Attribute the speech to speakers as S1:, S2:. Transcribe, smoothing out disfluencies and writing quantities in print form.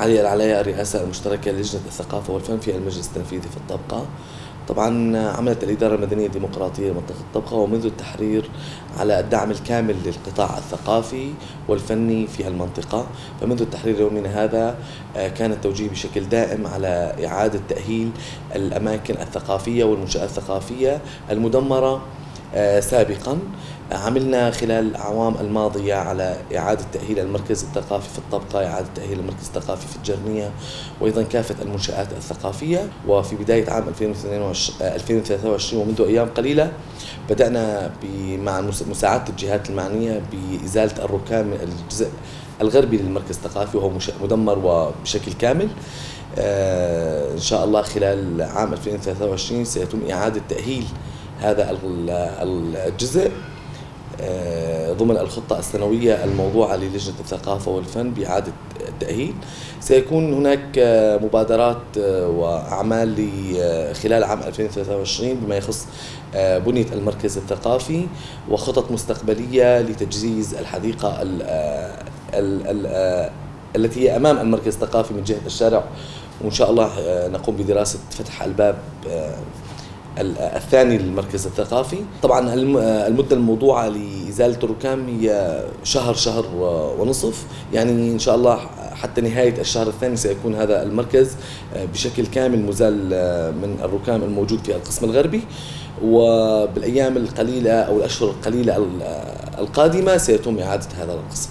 S1: علي العلاية، الرئاسة المشتركة للجنة الثقافة والفن في المجلس التنفيذي في الطبقة. طبعا عملت الإدارة المدنية الديمقراطية لمنطقة الطبقة ومنذ التحرير على الدعم الكامل للقطاع الثقافي والفني في المنطقة. فمنذ التحرير يومنا هذا كان التوجيه بشكل دائم على إعادة تأهيل الأماكن الثقافية والمنشآت الثقافية المدمرة سابقا. عملنا خلال الأعوام الماضية على إعادة تأهيل المركز الثقافي في الطبقة، إعادة تأهيل المركز الثقافي في الجرنية، وأيضا كافة المنشآت الثقافية. وفي بداية عام 2023 ومنذ أيام قليلة بدأنا مع مساعدة الجهات المعنية بإزالة الركام من الجزء الغربي للمركز الثقافي وهو مدمر وبشكل كامل. إن شاء الله خلال عام 2023 سيتم إعادة تأهيل هذا الجزء ضمن الخطة السنوية الموضوعة للجنة الثقافة والفن بإعادة التأهيل. سيكون هناك مبادرات وأعمال خلال عام 2023 بما يخص بنية المركز الثقافي وخطط مستقبلية لتجهيز الحديقة التي هي أمام المركز الثقافي من جهة الشارع، وإن شاء الله نقوم بدراسة فتح الباب الثاني للمركز الثقافي. طبعا المدة الموضوعة لإزالة الركام هي شهر ونصف، يعني إن شاء الله حتى نهاية الشهر الثاني سيكون هذا المركز بشكل كامل مزال من الركام الموجود في القسم الغربي، وبالأيام القليلة أو الأشهر القليلة القادمة سيتم إعادة هذا القسم.